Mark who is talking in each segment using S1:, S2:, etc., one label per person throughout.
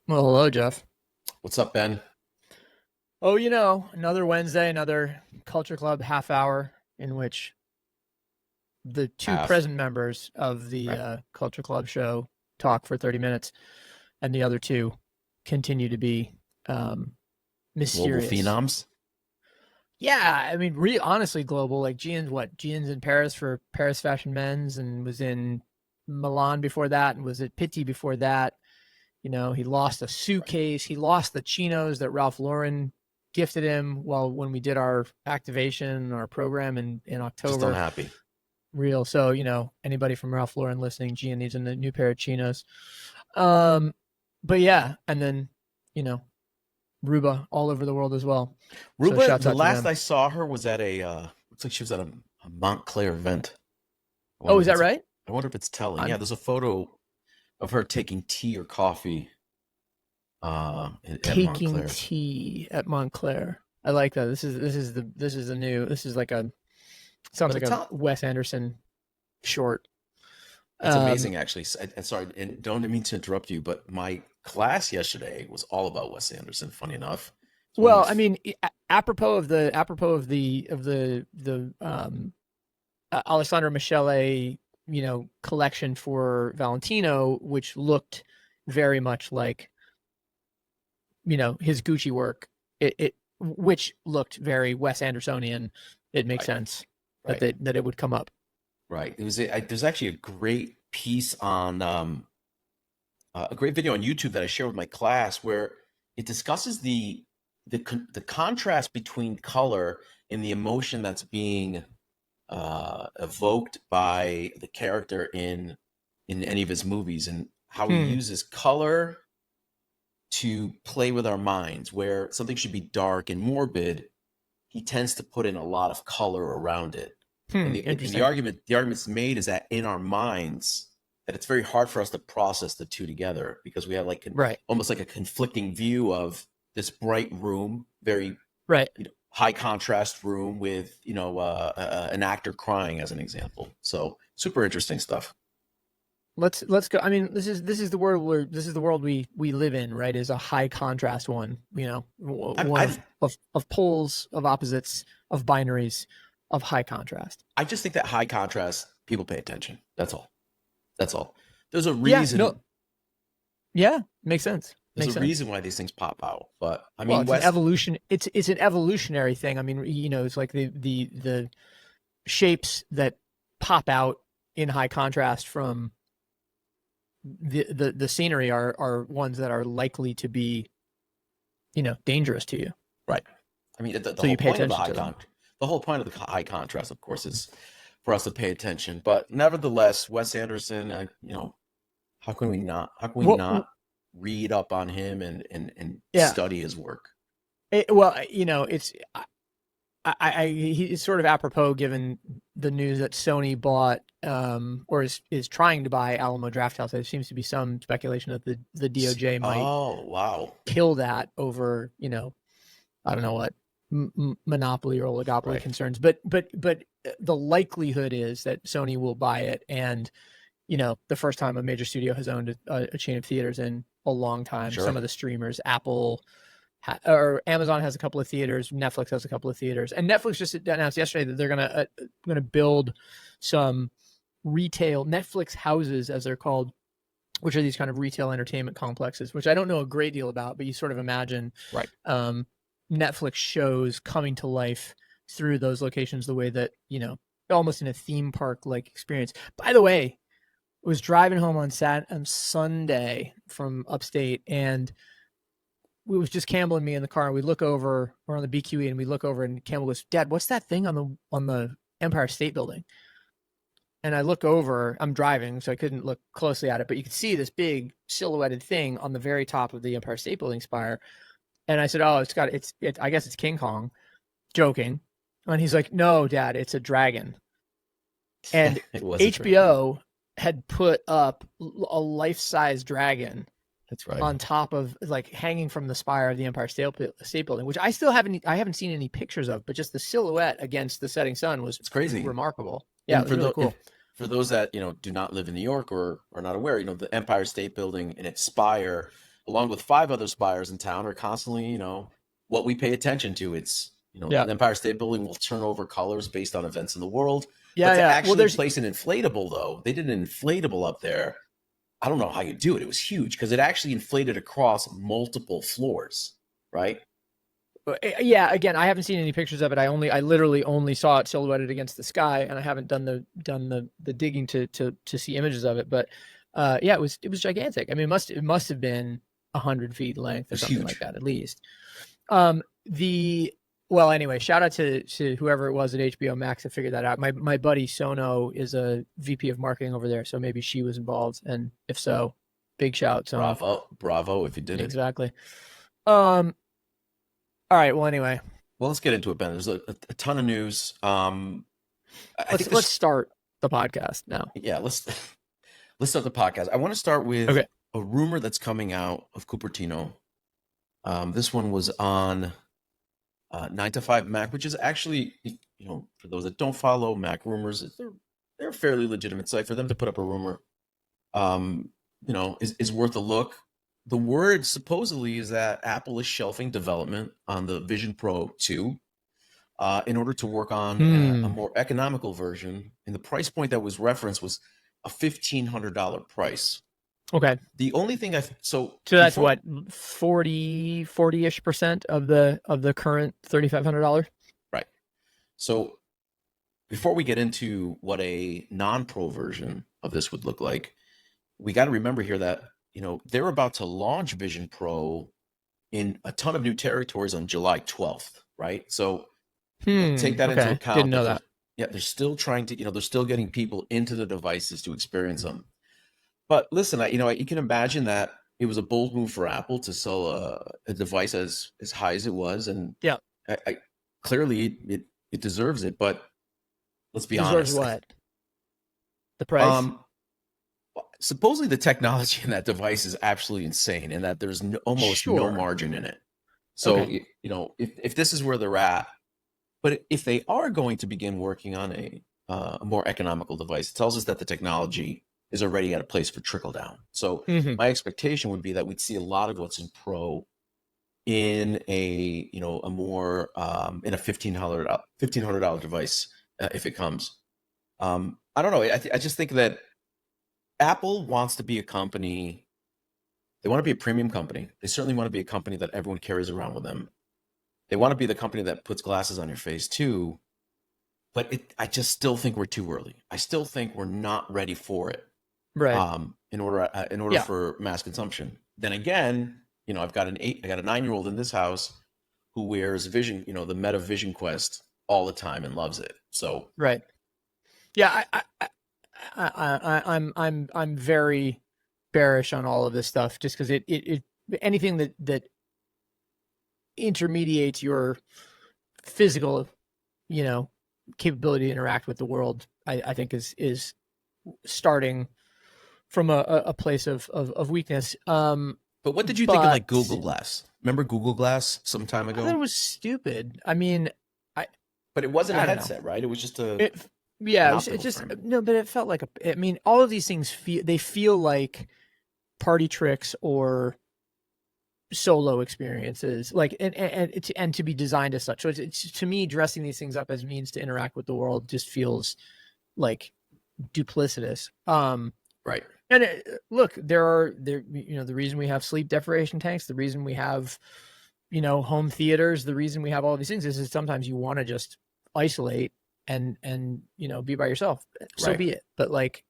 S1: Well, hello, Jeff.
S2: What's up, Ben?
S1: Oh, another Wednesday, another Culture Club half hour in which the two
S2: Half.
S1: present members of the
S2: Right.
S1: Culture Club show talk for 30 minutes, and the other two continue to be um,
S2: Global
S1: mysterious.
S2: phenoms.
S1: Yeah, I mean, honestly, global. Like Jian's what? Jian's in Paris for Paris Fashion Men's, and was in Milan before that, and was at Pitti before that. He lost a
S2: Right.
S1: suitcase. He lost the chinos that Ralph Lauren gifted him. Well, when we did our activation, our program in
S2: Just
S1: October,
S2: unhappy.
S1: real. So, anybody from Ralph Lauren listening, Gian needs a new pair of chinos. Um, but yeah, and then, you know, Ruba all over the world as well. So
S2: Ruba,
S1: shouts
S2: the
S1: out to
S2: last
S1: them.
S2: I saw her was at looks like she was at a Montclair event. I
S1: Oh,
S2: wonder
S1: is
S2: if
S1: that
S2: it's,
S1: right?
S2: I wonder if it's telling. Yeah,
S1: I'm
S2: there's a photo of her taking tea or coffee at
S1: taking
S2: Montclair.
S1: tea at Montclair. I like that. This is like a sounds
S2: But
S1: like
S2: it's
S1: a
S2: not,
S1: Wes Anderson short.
S2: it's
S1: Um,
S2: amazing actually. And sorry, and don't mean to interrupt you, but my class yesterday was all about Wes Anderson, funny enough. It's one of my
S1: well, I mean, apropos of the Alessandro Michele, collection for Valentino, which looked very much like his Gucci work. It which looked very Wes Andersonian. It makes
S2: right,
S1: sense that
S2: right.
S1: that it would come up.
S2: Right. There's actually a great piece on a great video on YouTube that I share with my class where it discusses the contrast between color and the emotion that's being evoked by the character in any of his movies, and how he
S1: Hmm.
S2: uses color to play with our minds. Where something should be dark and morbid, he tends to put in a lot of color around it. And the
S1: Interesting.
S2: argument's made is that in our minds, that it's very hard for us to process the two together because we have like
S1: Right.
S2: almost like a conflicting view of this bright room, very
S1: Right.
S2: high contrast room with an actor crying as an example. So super interesting stuff.
S1: Let's go. I mean, this is the world we live in, right? Is a high contrast one. One
S2: I've
S1: of poles, of opposites, of binaries, of high contrast.
S2: I just think that high contrast people pay attention. That's all. That's all. There's a
S1: Yeah. No.
S2: reason
S1: Yeah. Makes sense.
S2: There's a
S1: Makes sense.
S2: reason why these things pop out. But I
S1: Well,
S2: mean,
S1: it's an
S2: West,
S1: evolution. It's an evolutionary thing. I mean, it's like the shapes that pop out in high contrast from the scenery are ones that are likely to be dangerous to you.
S2: right? I mean, the
S1: So
S2: whole
S1: you pay
S2: point of
S1: attention to them.
S2: the whole point of the high contrast, of course, is for us to pay attention. But nevertheless, Wes Anderson, how can we
S1: Well,
S2: not read up on him and
S1: yeah.
S2: study his work?
S1: Well, it's he's sort of apropos given the news that Sony bought or is trying to buy Alamo Drafthouse. There seems to be some speculation that the DOJ might
S2: Oh, wow.
S1: kill that over I don't know what monopoly or oligopoly
S2: Right.
S1: concerns, but the likelihood is that Sony will buy it, and the first time a major studio has owned a chain of theaters in a long time.
S2: Sure.
S1: Some of the streamers, Apple or Amazon has a couple of theaters, Netflix has a couple of theaters, and Netflix just announced yesterday that they're gonna build some retail Netflix houses, as they're called, which are these kind of retail entertainment complexes, which I don't know a great deal about, but you sort of imagine
S2: Right.
S1: um, Netflix shows coming to life through those locations the way that, almost in a theme park like experience. By the way, I was driving home on Sunday from upstate, and it was just Campbell and me in the car, and we look over, we're on the BQE, and we look over, and Campbell goes, "Dad, what's that thing on the Empire State Building?" And I look over, I'm driving, so I couldn't look closely at it, but you could see this big silhouetted thing on the very top of the Empire State Building spire. And I said, "Oh, I guess it's King Kong," joking. And he's like, "No, Dad, it's a dragon." And
S2: It was a dragon.
S1: HBO had put up a life-size dragon
S2: That's right.
S1: on top of, like, hanging from the spire of the Empire State Building, which I haven't seen any pictures of, but just the silhouette against the setting sun was
S2: It's crazy.
S1: remarkable. Yeah, it
S2: And
S1: was really cool.
S2: for those that do not live in New York or are not aware, the Empire State Building and its spire along with 5 other spires in town, are constantly, what we pay attention to. It's,
S1: Yeah.
S2: the Empire State Building will turn over colors based on events in the world.
S1: Yeah,
S2: But to
S1: yeah. Well,
S2: actually
S1: there's
S2: place an inflatable, though, they did an inflatable up there. I don't know how you do it. It was huge because it actually inflated across multiple floors, right?
S1: yeah. Again, I haven't seen any pictures of it. I literally only saw it silhouetted against the sky, and I haven't done the digging to see images of it. But yeah, it was gigantic. I mean, it must have been 100 feet length or
S2: It's
S1: something
S2: huge.
S1: like that at least. Well, anyway, shout out to whoever it was at HBO Max that figured that out. My buddy Sono is a VP of marketing over there, so maybe she was involved, and if so, big shout. Sono.
S2: Bravo if you did it.
S1: Exactly. All right. Well, anyway,
S2: Well, let's get into it, Ben. There's a ton of news.
S1: let's start the podcast now.
S2: Yeah, let's start the podcast. I want to start with a rumor that's coming out of Cupertino. This one was on 9 to 5 Mac, which is actually, for those that don't follow Mac rumors, they're a fairly legitimate site. For them to put up a rumor, is worth a look. The word supposedly is that Apple is shelving development on the Vision Pro 2 in order to work on a more economical version. And the price point that was referenced was a $1,500 price.
S1: Okay.
S2: The only thing so
S1: that's what 40-ish% of the current $3,500.
S2: Right. So before we get into what a non-pro version of this would look like, we got to remember here that they're about to launch Vision Pro in a ton of new territories on July 12th, right? So take that into account.
S1: Didn't know that.
S2: Yeah, they're still trying to, they're still getting people into the devices to experience them. But listen, you can imagine that it was a bold move for Apple to sell a device as high as it was, and
S1: yeah,
S2: clearly it deserves it. But let's be
S1: honest. Deserves what? The price.
S2: Supposedly the technology in that device is absolutely insane, and that there's almost no margin in it. So if this is where they're at, but if they are going to begin working on a more economical device, it tells us that the technology is already at a place for trickle down. So my expectation would be that we'd see a lot of what's in Pro in a more in a $1,500 device if it comes. I don't know. I just think that Apple wants to be a company. They want to be a premium company. They certainly want to be a company that everyone carries around with them. They want to be the company that puts glasses on your face too. But I just still think we're too early. I still think we're not ready for it.
S1: Right.
S2: In order for mass consumption. Then again, I got a 9-year-old in this house who wears Vision, the Meta Vision Quest all the time and loves it. So
S1: right. Yeah, I'm very bearish on all of this stuff just because it anything that intermediates your physical, capability to interact with the world, I think is starting from a place of weakness.
S2: But what did you think of like Google Glass? Remember Google Glass some time ago?
S1: I thought it was stupid. I mean,
S2: but it wasn't a headset, right? It was just a
S1: it just frame. No, but it felt like all of these things feel like party tricks or solo experiences, like and to be designed as such. So it's to me, dressing these things up as means to interact with the world just feels like duplicitous.
S2: Right.
S1: And look, the reason we have sleep deprivation tanks, the reason we have, home theaters, the reason we have all these things is sometimes you want to just isolate and be by yourself. So be it. But like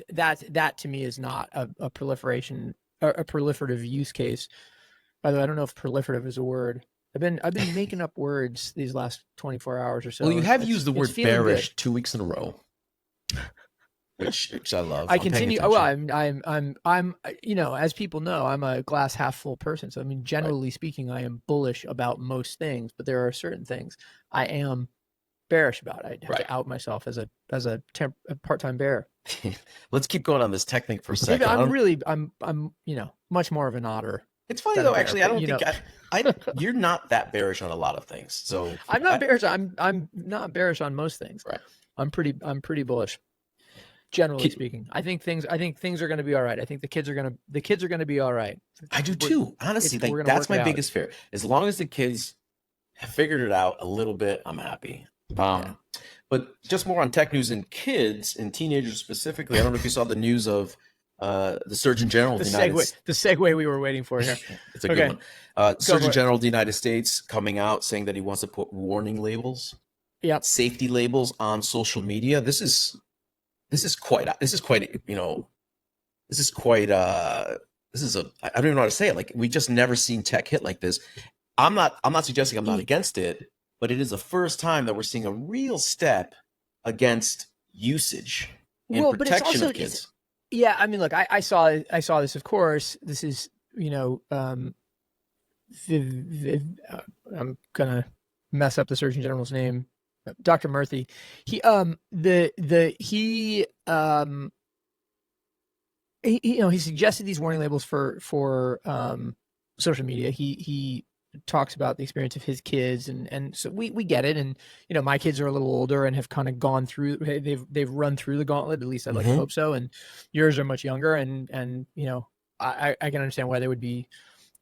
S1: that to me is not a proliferation or a proliferative use case. By the way, I don't know if proliferative is a word. I've been making up words these last 24 hours or so.
S2: Well, you have used the word bearish 2 weeks in a row. Which I love.
S1: I continue. Oh, well, I'm. As people know, I'm a glass half full person. So I mean, generally speaking, I am bullish about most things, but there are certain things I am bearish about. I have to out myself as a part-time bear.
S2: Let's keep going on this tech thing for a second.
S1: I'm much more of an otter.
S2: It's funny though. Actually, I don't think you're not that bearish on a lot of things. So
S1: I'm not bearish. I'm not bearish on most things.
S2: Right.
S1: I'm pretty bullish. Generally speaking, I think things are going to be all right. I think the kids are going to be all right.
S2: I do too. Honestly,
S1: We're
S2: like
S1: going to
S2: that's
S1: work
S2: my
S1: it out.
S2: biggest fear. As long as the kids have figured it out a little bit, I'm happy.
S1: Yeah.
S2: But just more on tech news and kids and teenagers specifically. I don't know if you saw the news of the Surgeon General of the United States.
S1: The segue we were waiting for here.
S2: It's a good one. Surgeon General of the United States coming out saying that he wants to put warning labels, safety labels on social media. This is quite I don't even know how to say it. Like, we just never seen tech hit like this. I'm not suggesting I'm not against it, but it is the first time that we're seeing a real step against usage and protection of kids.
S1: Yeah, I mean, look, I saw this. Of course, this is I'm gonna mess up the Surgeon General's name, Dr. Murthy. He he suggested these warning labels for social media. He talks about the experience of his kids, and so we get it. And my kids are a little older and have kind of gone through. They've run through the gauntlet. At least I'd like to hope so. And yours are much younger, and I can understand why they would be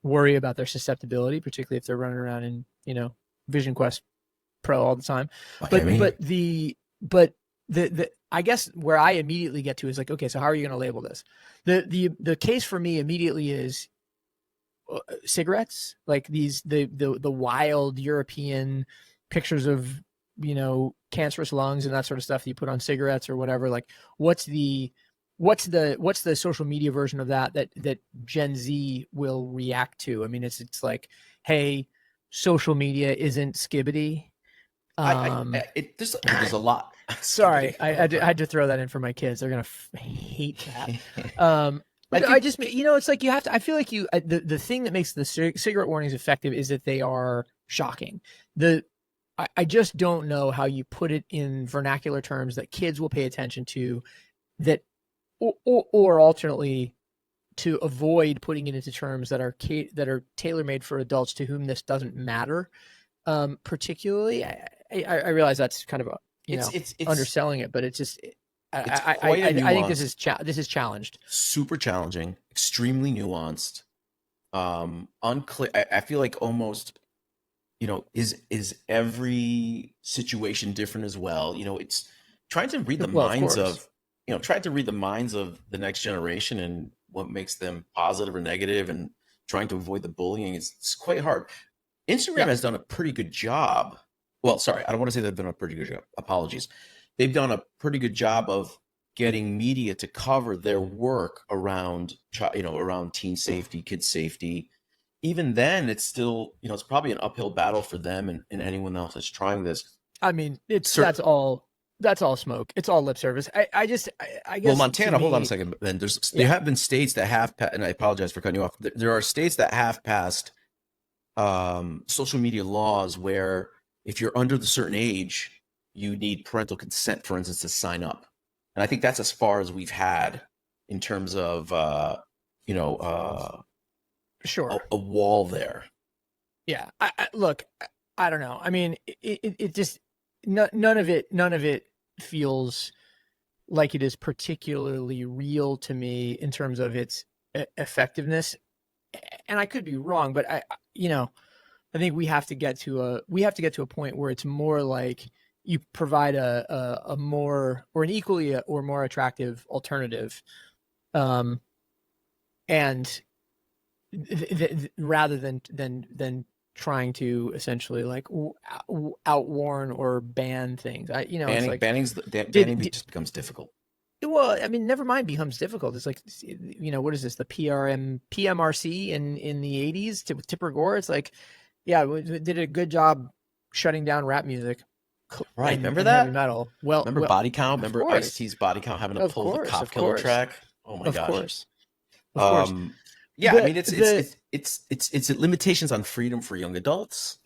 S1: worry about their susceptibility, particularly if they're running around in Vision Quest Pro all the time. But the I guess where I immediately get to is like, okay, so how are you going to label this? The case for me immediately is cigarettes, like the wild European pictures of cancerous lungs and that sort of stuff that you put on cigarettes or whatever. Like, what's the social media version of that Gen Z will react to? I mean, it's like, hey, social media isn't skibbity.
S2: There's a lot.
S1: Sorry, I had to throw that in for my kids. They're gonna hate that. I just, it's like you have to. I feel like the thing that makes the cigarette warnings effective is that they are shocking. I just don't know how you put it in vernacular terms that kids will pay attention to, that or alternately to avoid putting it into terms that are tailor-made for adults to whom this doesn't matter. Particularly, I realize that's kind of it's underselling it, but it's just. I think this is challenged.
S2: Super challenging, extremely nuanced, unclear. I feel like almost, is every situation different as well? It's trying to read the minds of the next generation and what makes them positive or negative, and trying to avoid the bullying. It's quite hard. Instagram has done a pretty good job. Well, sorry, I don't want to say they've done a pretty good job. Apologies. They've done a pretty good job of getting media to cover their work around, around teen safety, kid safety. Even then, it's still, it's probably an uphill battle for them and anyone else that's trying this.
S1: I mean, that's all smoke. It's all lip service. I guess.
S2: Well, Montana, hold on a second. Then there have been states that have, and I apologize for cutting you off. There are states that have passed social media laws where if you're under the certain age, you need parental consent, for instance, to sign up. And I think that's as far as we've had in terms of,
S1: sure,
S2: a wall there.
S1: Yeah. Look, I don't know. I mean, it just, none of it feels like it is particularly real to me in terms of its effectiveness. And I could be wrong, but I think we have to get to a point where it's more like you provide a more or an equally or more attractive alternative, and rather than trying to essentially like outwarn or ban things.
S2: Banning just becomes difficult.
S1: Well, I mean, never mind becomes difficult. It's like, what is this? The PMRC in the 80s with Tipper Gore. It's like, yeah, we did a good job shutting down rap music.
S2: Right. Remember that?
S1: Heavy metal.
S2: Remember Body Count? Remember Ice-T's Body Count having to pull the Cop Killer track? Oh my gosh.
S1: Of course.
S2: Yeah, I mean, it's limitations on freedom for young adults.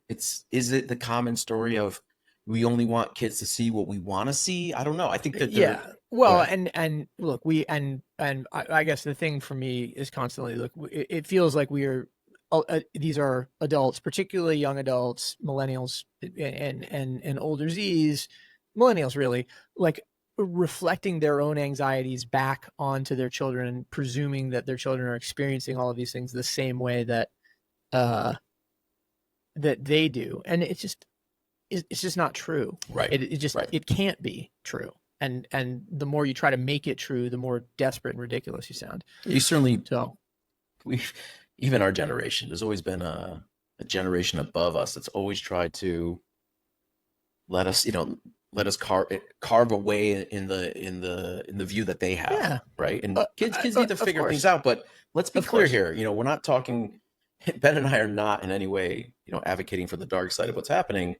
S2: Is it the common story of we only want kids to see what we want to see? I don't know. I think that
S1: well, and look, I guess the thing for me is constantly look. It feels like we are. These are adults, particularly young adults, millennials, and older Zs, millennials really, like reflecting their own anxieties back onto their children and presuming that their children are experiencing all of these things the same way that that they do, and it's just not true.
S2: Right.
S1: It just
S2: Right.
S1: it can't be true. And the more you try to make it true, the more desperate and ridiculous you sound.
S2: You certainly,
S1: So
S2: even our generation, there's always been a generation above us that's always tried to let us carve away in the view that they have.
S1: Yeah.
S2: Right. And kids need to
S1: of
S2: figure
S1: course.
S2: things out. But let's be
S1: Of
S2: clear
S1: course.
S2: here. We're not talking. Ben and I are not in any way, advocating for the dark side of what's happening.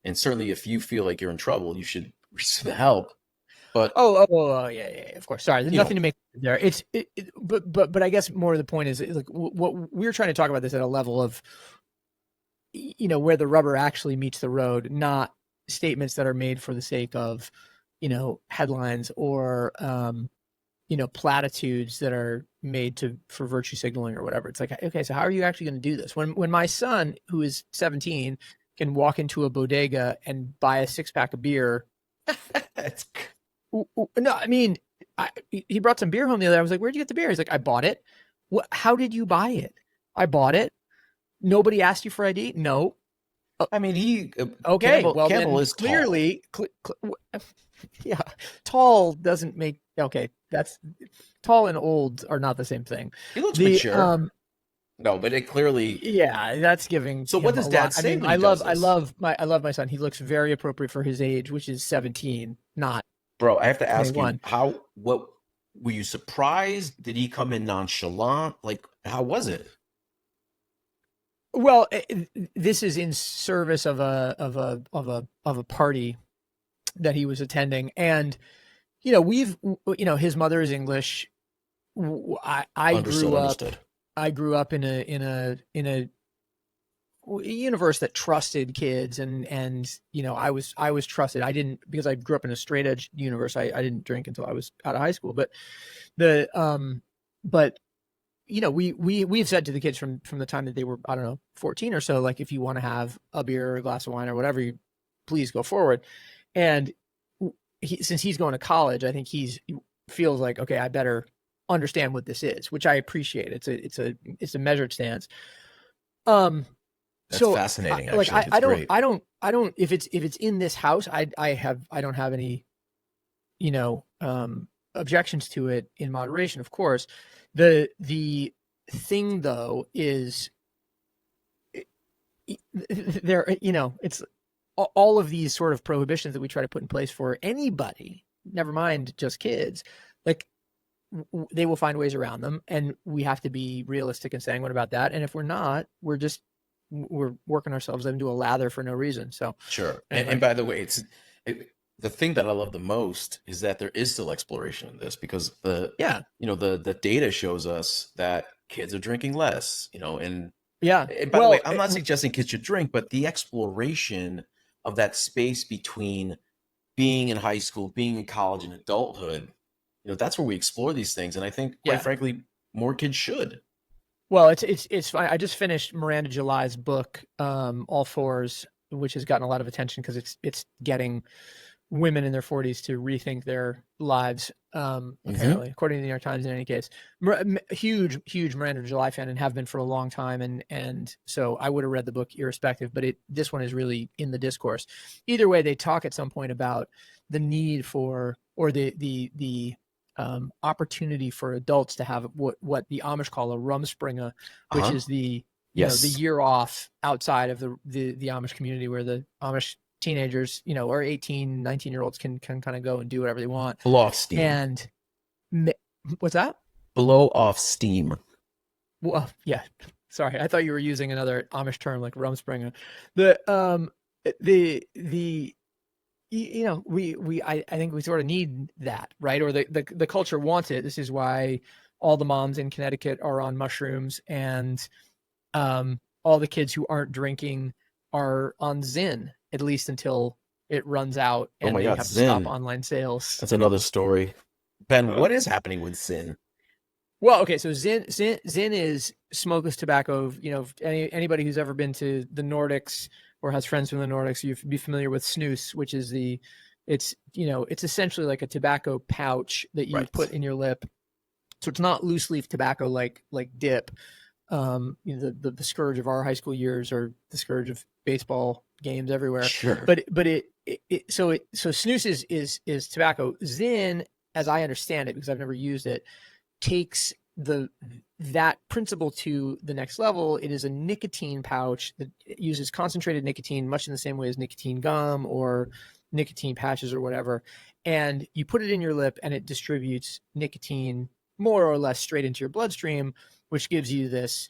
S2: And certainly, if you feel like you're in trouble, you should receive help. But
S1: Yeah, of course. Sorry, there's nothing to make there. But I guess more of the point is like what we're trying to talk about this at a level of, where the rubber actually meets the road, not statements that are made for the sake of, headlines or, platitudes that are made for virtue signaling or whatever. It's like, okay, so how are you actually going to do this? When my son, who is 17, can walk into a bodega and buy a 6-pack of beer. No, I mean, he brought some beer home the other day. I was like, where'd you get the beer? He's like, I bought it. What? How did you buy it? I bought it. Nobody asked you for ID? No.
S2: I mean, he
S1: okay.
S2: Campbell
S1: then
S2: is
S1: clearly, yeah, tall doesn't make okay. That's tall and old are not the same thing.
S2: He looks mature. No, but it clearly,
S1: yeah, that's giving.
S2: So what does Dad say?
S1: I love my son. He looks very appropriate for his age, which is 17. Not,
S2: bro. I have to ask
S1: 21.
S2: you, what were you surprised? Did he come in nonchalant? Like, how was it?
S1: Well, this is in service of a party that he was attending, and his mother is English. I grew up in a universe that trusted kids, and I was trusted. I didn't, because I grew up in a straight edge universe. I didn't drink until I was out of high school, but we've said to the kids from the time that they were, I don't know, 14 or so, like, if you want to have a beer or a glass of wine or whatever, please go forward. And since he's going to college, I think he feels like, okay, I better understand what this is, which I appreciate. It's a measured stance.
S2: That's fascinating.
S1: Like,
S2: actually.
S1: I don't, if it's in this house, I don't have any, objections to it in moderation, of course. The thing though is there, it's all of these sort of prohibitions that we try to put in place for anybody, never mind just kids, like, they will find ways around them, and we have to be realistic and sanguine about that. And if we're not, we're working ourselves into a lather for no reason. So
S2: sure. And by the way, the thing that I love the most is that there is still exploration in this, because the data shows us that kids are drinking less, and
S1: yeah.
S2: And by the way, I'm not suggesting kids should drink, but the exploration of that space between being in high school, being in college, and adulthood, that's where we explore these things. And I think, quite frankly, more kids should.
S1: Well, it's fine. I just finished Miranda July's book, All Fours, which has gotten a lot of attention because it's getting women in their 40s to rethink their lives, apparently, according to the New York Times. In any case, huge Miranda July fan, and have been for a long time, and so I would have read the book irrespective. But this one is really in the discourse. Either way, they talk at some point about the need for, or the opportunity for adults to have what the Amish call a rumspringa, which is the the year off outside of the Amish community, where the Amish teenagers, or 18, 19-year-olds can kind of go and do whatever they want.
S2: Blow off steam.
S1: And what's that?
S2: Blow off steam.
S1: Well, yeah. Sorry, I thought you were using another Amish term like rumspringa. I think we sort of need that, right? Or the culture wants it. This is why all the moms in Connecticut are on mushrooms, and all the kids who aren't drinking are on Zyn, at least until it runs out and they have to stop online sales.
S2: That's another story. Ben, what is happening with Zyn?
S1: Well, okay, so Zyn is smokeless tobacco. Anybody who's ever been to the Nordics or has friends from the Nordics, you'd be familiar with snus, which is It's, it's essentially like a tobacco pouch that you
S2: Right.
S1: put in your lip. So it's not loose leaf tobacco like dip. The scourge of our high school years, or the scourge of baseball games everywhere.
S2: Sure.
S1: But so snus is tobacco. Zyn, as I understand it, because I've never used it, takes that principle to the next level. It is a nicotine pouch that uses concentrated nicotine, much in the same way as nicotine gum or nicotine patches or whatever. And you put it in your lip, and it distributes nicotine more or less straight into your bloodstream, which gives you this,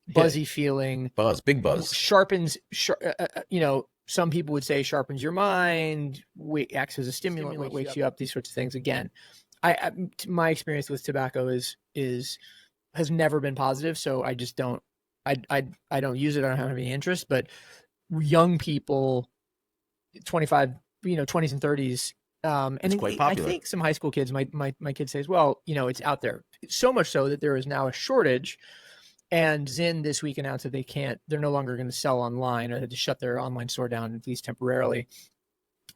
S1: buzzy feeling.
S2: Big buzz.
S1: Sharpens, some people would say sharpens your mind, acts as a stimulant, wakes you up, these sorts of things. Again, my experience with tobacco has never been positive, so I just don't, I don't use it. I don't have any interest. But young people, 25, 20s and 30s, and
S2: It's quite popular.
S1: I think some high school kids, my kids say as well, it's out there. So much so that there is now a shortage. And Zyn this week announced that they're no longer going to sell online, or had to shut their online store down, at least temporarily.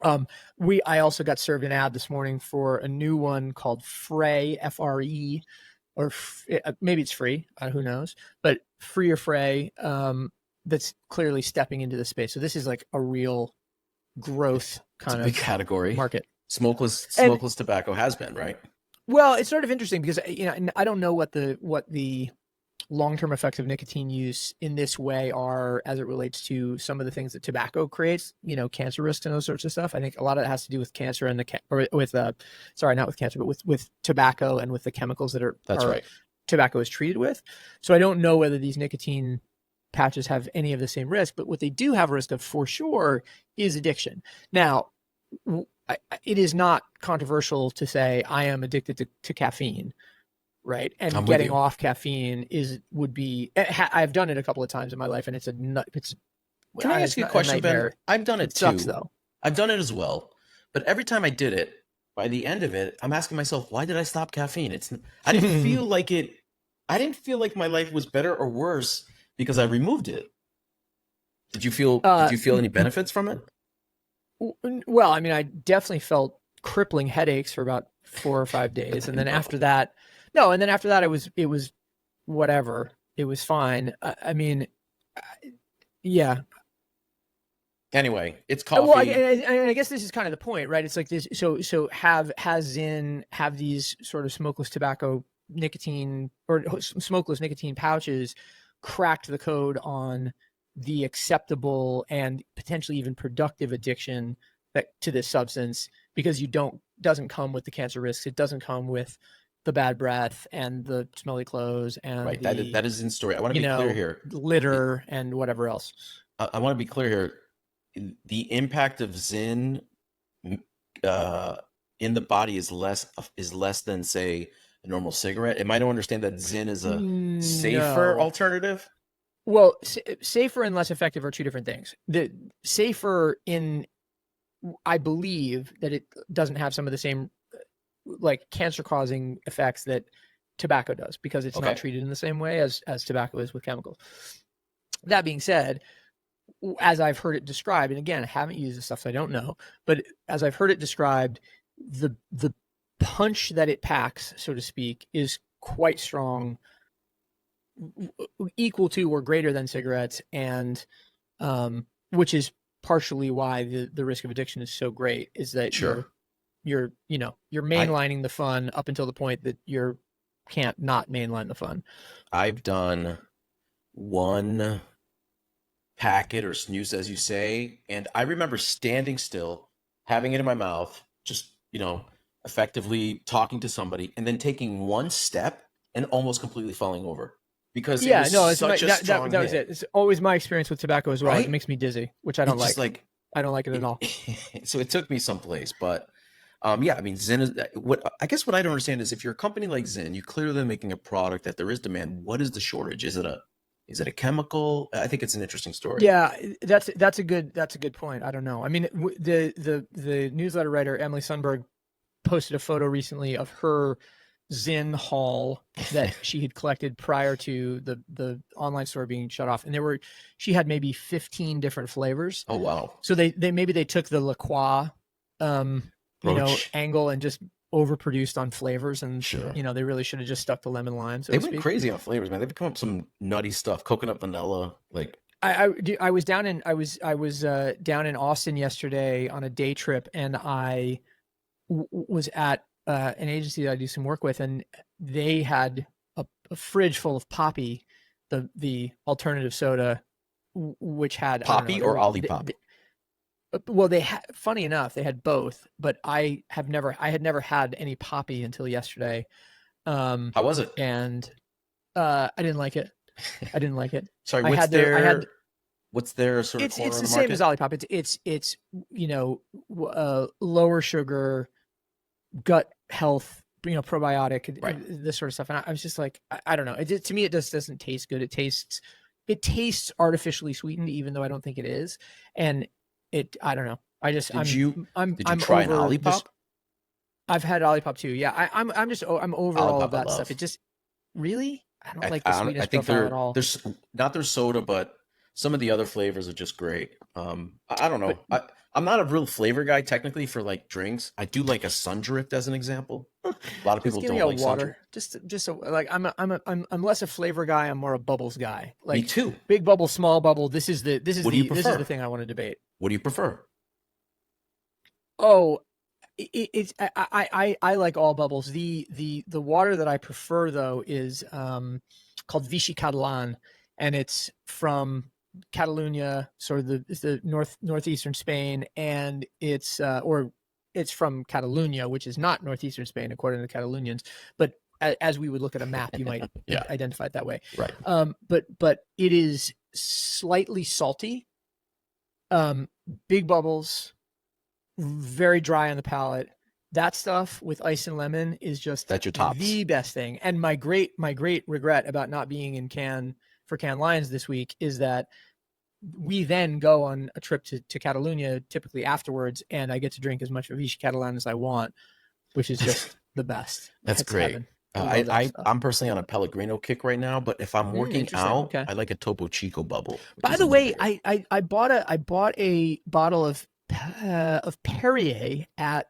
S1: I also got served an ad this morning for a new one called Frey, F-R-E, or maybe it's free, who knows, but Free or Frey, that's clearly stepping into the space. So this is like a real growth kind of
S2: big category
S1: market.
S2: Smokeless tobacco has been, right?
S1: Well, it's sort of interesting because, I don't know what the long-term effects of nicotine use in this way are as it relates to some of the things that tobacco creates, cancer risks and those sorts of stuff. I think a lot of it has to do with cancer and not with cancer, but with tobacco and with the chemicals that
S2: right.
S1: Tobacco is treated with. So I don't know whether these nicotine patches have any of the same risk, but what they do have a risk of for sure is addiction. Now, it is not controversial to say I am addicted to caffeine. Right. And getting off caffeine would be, I've done it a couple of times in my life, and it's Can
S2: I ask you a question, Ben? I've done it too.
S1: Sucks, though.
S2: I've done it as well. But every time I did it, by the end of it, I'm asking myself, why did I stop caffeine? I didn't feel like my life was better or worse because I removed it. Did you feel any benefits from it?
S1: Well, I mean, I definitely felt crippling headaches for about 4 or 5 days. And then after that, it was whatever. It was fine. I mean, yeah.
S2: Anyway, it's coffee.
S1: Well, I guess this is kind of the point, right? It's like this. So have these sort of smokeless tobacco nicotine or smokeless nicotine pouches cracked the code on the acceptable and potentially even productive addiction to this substance, because doesn't come with the cancer risks. It doesn't come with the bad breath and the smelly clothes and
S2: right. That is in story. I want to be clear here.
S1: Litter and whatever else.
S2: I want to be clear here. The impact of Zyn in the body is less than, say, a normal cigarette. Am I to understand that Zyn is a safer alternative?
S1: Well, safer and less effective are two different things. The safer I believe that it doesn't have some of the same like cancer-causing effects that tobacco does, because it's not treated in the same way as tobacco is with chemicals. That being said, as I've heard it described, and again, I haven't used this stuff, so I don't know, but as I've heard it described, the punch that it packs, so to speak, is quite strong, equal to or greater than cigarettes, and which is partially why the risk of addiction is so great, is that you're mainlining the fun up until the point that you can't not mainline the fun.
S2: I've done one packet or snooze, as you say, and I remember standing still, having it in my mouth, just effectively talking to somebody, and then taking one step and almost completely falling over, because that
S1: was it. It's always my experience with tobacco as well. Right? It makes me dizzy, which I don't like. I don't like it at all.
S2: So it took me someplace, but I mean, Zyn is what I don't understand is, if you're a company like Zyn, you clearly making a product that there is demand. What is the shortage? Is it a chemical? I think it's an interesting story.
S1: Yeah, that's a good point. I don't know. I mean, the newsletter writer Emily Sundberg posted a photo recently of her Zyn haul that she had collected prior to the online store being shut off, and she had maybe 15 different flavors.
S2: Oh wow!
S1: So they took the La Croix
S2: Approach.
S1: angle and just overproduced on flavors, and
S2: Sure.
S1: they really should have just stuck to lemon lime, so
S2: They
S1: to
S2: went
S1: speak.
S2: crazy on flavors, man. They've come up with some nutty stuff, coconut vanilla, like
S1: I was down in down in Austin yesterday on a day trip, and I was at an agency that I do some work with, and they had a fridge full of Poppy, the alternative soda, which had
S2: Poppy or Olipop.
S1: well, they had, funny enough, they had both, but I had never had any Poppy until yesterday.
S2: How was it?
S1: And I didn't like it. I didn't like it.
S2: Sorry,
S1: I
S2: what's
S1: had
S2: what's their sort of
S1: it's
S2: corner
S1: it's
S2: on
S1: the
S2: the
S1: same
S2: market?
S1: as Olipop. It's lower sugar, gut health, probiotic,
S2: Right.
S1: this sort of stuff. And I was just like, I don't know. To me, it just doesn't taste good. It tastes artificially sweetened, even though I don't think it is. And I don't know.
S2: Did you
S1: I'm
S2: try an
S1: over
S2: Olipop?
S1: I've had Olipop too. Yeah, I'm over all of
S2: Olipop I
S1: that stuff.
S2: love.
S1: It just really, I don't like the
S2: I
S1: sweetness
S2: think
S1: profile at all.
S2: there's not their soda, but some of the other flavors are just great. I don't know.
S1: But
S2: I'm not a real flavor guy technically for like drinks. I do like a Sundrift as an example. A lot of people
S1: just give
S2: don't
S1: me a
S2: like
S1: water. Like I'm less a flavor guy. I'm more a bubbles guy.
S2: Sundrift. Me
S1: Like
S2: too.
S1: big bubble, small bubble. This is
S2: What do you
S1: this is
S2: prefer?
S1: the thing I want to debate.
S2: What do you prefer?
S1: Oh, I like all bubbles. The water that I prefer though is called Vichy Catalan, and it's from Catalonia, sort of the northeastern Spain, and it's from Catalonia, which is not northeastern Spain according to Catalonians, but as we would look at a map, you might
S2: Yeah.
S1: identify it that way.
S2: Right.
S1: But it is slightly salty, big bubbles, very dry on the palate. That stuff with ice and lemon is just
S2: That's your tops.
S1: the best thing. And my great regret about not being in Cannes for Cannes Lions this week is that we then go on a trip to Catalonia typically afterwards, and I get to drink as much of Vichy Catalan as I want, which is just the best.
S2: That's
S1: It's
S2: great.
S1: heaven. I love that stuff.
S2: I'm personally on a Pellegrino kick right now, but if I'm working
S1: Interesting.
S2: out,
S1: Okay.
S2: I like a Topo Chico bubble. which
S1: By
S2: is
S1: the
S2: a little
S1: way,
S2: bigger.
S1: I bought a bottle of Perrier at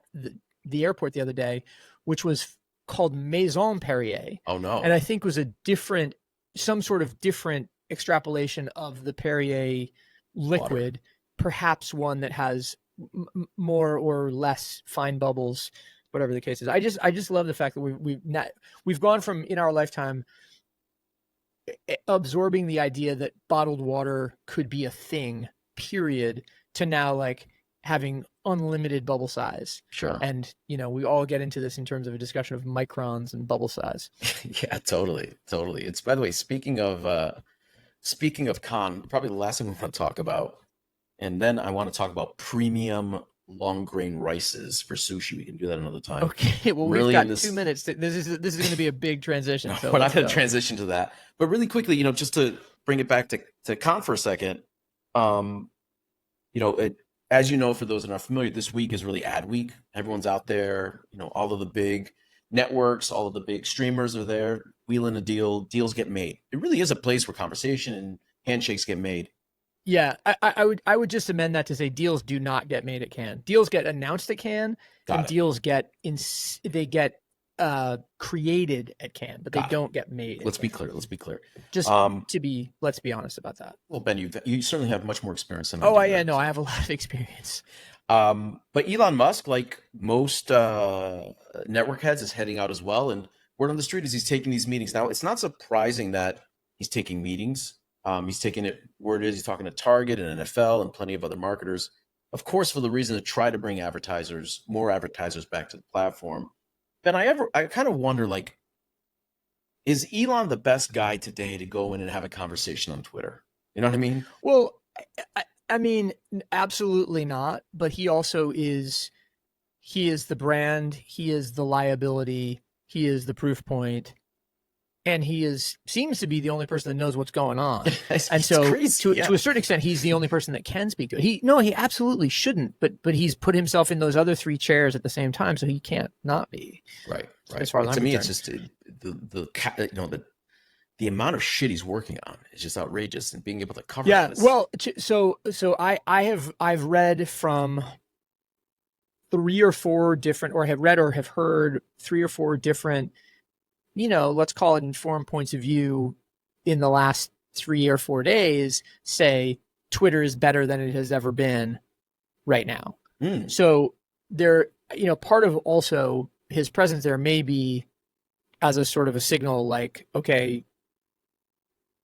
S1: the airport the other day, which was called Maison Perrier,
S2: Oh no.
S1: and I think was some sort of different extrapolation of the Perrier liquid, perhaps one that has more or less fine bubbles, whatever the case is. I just love the fact that we've gone from, in our lifetime, absorbing the idea that bottled water could be a thing, period, to now like having unlimited bubble size.
S2: Sure.
S1: And we all get into this in terms of a discussion of microns and bubble size.
S2: Yeah, totally. It's, by the way, speaking of con, probably the last thing we want to talk about, and then I want to talk about premium long grain rices for sushi. We can do that another time.
S1: Okay, well,
S2: Really
S1: we've
S2: in
S1: got
S2: this-
S1: 2 minutes. This is going to be a big transition. So
S2: We're not
S1: let's
S2: going
S1: go.
S2: to transition to that, but really quickly, just to bring it back to con for a second, as you know, for those that are not familiar, this week is really ad week. Everyone's out there, all of the big networks, all of the big streamers are there, wheeling a deal, deals get made. It really is a place where conversation and handshakes get made.
S1: Yeah, I would just amend that to say deals do not get made at Cannes. Deals get announced at Cannes,
S2: Got
S1: and
S2: it.
S1: deals get created at Cannes, but they
S2: Got it.
S1: don't get made.
S2: Let's be clear.
S1: Just let's be honest about that.
S2: Well, Ben, you certainly have much more experience than I
S1: Oh,
S2: do.
S1: yeah, no, I have a lot of experience.
S2: But Elon Musk, like most network heads, is heading out as well. And word on the street is he's taking these meetings. Now, it's not surprising that he's taking meetings. He's taking it where it is. He's talking to Target and NFL and plenty of other marketers, of course, for the reason to try to bring more advertisers back to the platform. Ben, I kind of wonder, like, is Elon the best guy today to go in and have a conversation on Twitter? You know what I mean?
S1: Well, I mean, absolutely not. But he also is. He is the brand. He is the liability. He is the proof point. And he seems to be the only person that knows what's going on. And so to a certain extent, he's the only person that can speak to it. He absolutely shouldn't, but he's put himself in those other three chairs at the same time, so he can't not be.
S2: Right.
S1: As far as
S2: to
S1: I'm
S2: me,
S1: concerned.
S2: it's just the amount of shit he's working on is just outrageous, and being able to cover.
S1: Yeah.
S2: This.
S1: Well, so I've read from three or four different, or have read or have heard three or four different, let's call it informed points of view in the last 3 or 4 days say Twitter is better than it has ever been right now. So there, part of also his presence there may be as a sort of a signal, like, okay,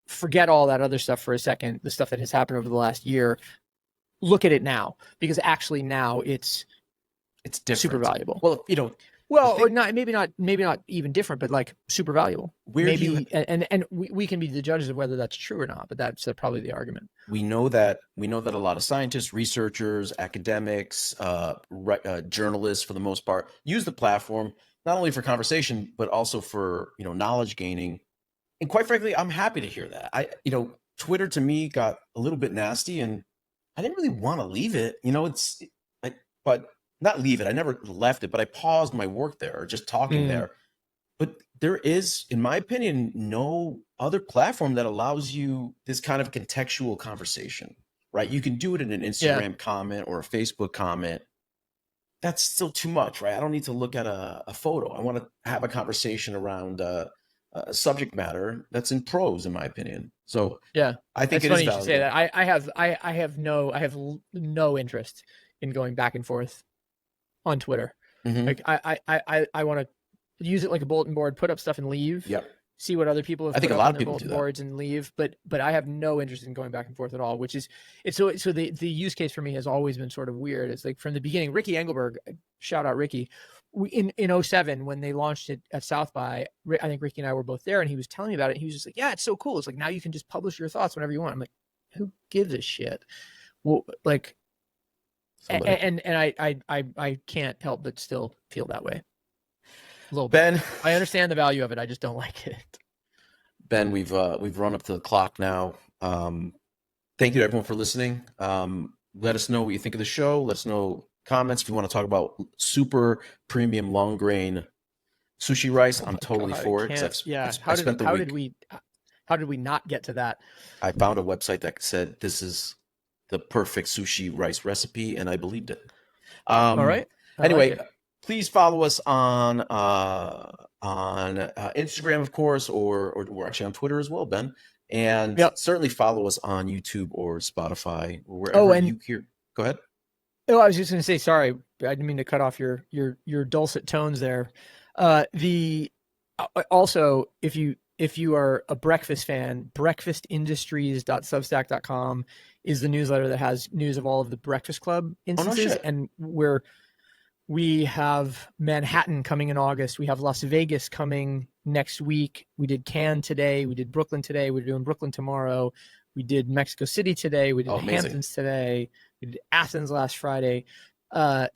S1: forget all that other stuff for a second, the stuff that has happened over the last year, look at it now, because actually now it's
S2: different.
S1: Super valuable.
S2: Well,
S1: or not, maybe not even different, but like super valuable. And we can be the judges of whether that's true or not, but that's probably the argument.
S2: We know that a lot of scientists, researchers, academics, journalists, for the most part, use the platform not only for conversation but also for knowledge gaining. And quite frankly, I'm happy to hear that. Twitter to me got a little bit nasty, and I didn't really want to leave it. But not leave it. I never left it, but I paused my work there, or just talking there. But there is, in my opinion, no other platform that allows you this kind of contextual conversation, right? You can do it in an Instagram comment or a Facebook comment. That's still too much, right? I don't need to look at a photo. I want to have a conversation around a subject matter that's in prose, in my opinion. So
S1: yeah,
S2: I think
S1: it's
S2: it
S1: funny
S2: is valuable.
S1: You should say that. I have no interest in going back and forth on Twitter. Like I want to use it like a bulletin board, put up stuff and leave.
S2: Yep.
S1: See what other people have.
S2: I think
S1: put
S2: a
S1: up
S2: lot
S1: on
S2: of
S1: their
S2: people
S1: bulletin
S2: do that.
S1: boards and leave, but I have no interest in going back and forth at all. Which is so the use case for me has always been sort of weird. It's like from the beginning. Ricky Engelberg, shout out Ricky. In 2007 when they launched it at South by, I think Ricky and I were both there, and he was telling me about it. He was just like, "Yeah, it's so cool. It's like now you can just publish your thoughts whenever you want." I'm like, "Who gives a shit?" Well, like. And I can't help but still feel that way. A little bit.
S2: Ben,
S1: I understand the value of it. I just don't like it.
S2: Ben, we've run up to the clock now. Thank you to everyone for listening. Let us know what you think of the show. Let us know comments if you want to talk about super premium long grain sushi rice. I'm totally for it.
S1: How did we not get to that?
S2: I found a website that said this is the perfect sushi rice recipe, and I believed it.
S1: All right.
S2: Anyway, please follow us on Instagram, of course, or we're actually on Twitter as well, Ben. And certainly follow us on YouTube or Spotify or wherever you hear. Go ahead.
S1: Oh, I was just going to say, sorry, I didn't mean to cut off your dulcet tones there. Also, if you are a breakfast fan, breakfastindustries.substack.com is the newsletter that has news of all of the Breakfast Club instances. And we have Manhattan coming in August. We have Las Vegas coming next week. We did Cannes today. We did Brooklyn today. We're doing Brooklyn tomorrow. We did Mexico City today. We did Hamptons today. We did Athens last Friday.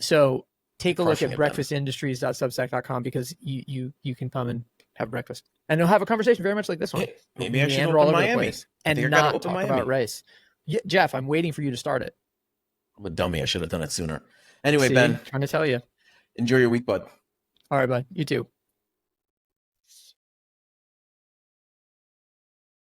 S1: So take a look at breakfastindustries.substack.com because you can come and have breakfast. And they'll have a conversation very much like this one.
S2: Hey, maybe I should open Miami.
S1: And not talk about rice. Yeah, Jeff, I'm waiting for you to start it.
S2: I'm a dummy. I should have done it sooner. Anyway, Ben.
S1: Trying to tell you.
S2: Enjoy your week, bud.
S1: All right, bud. You too.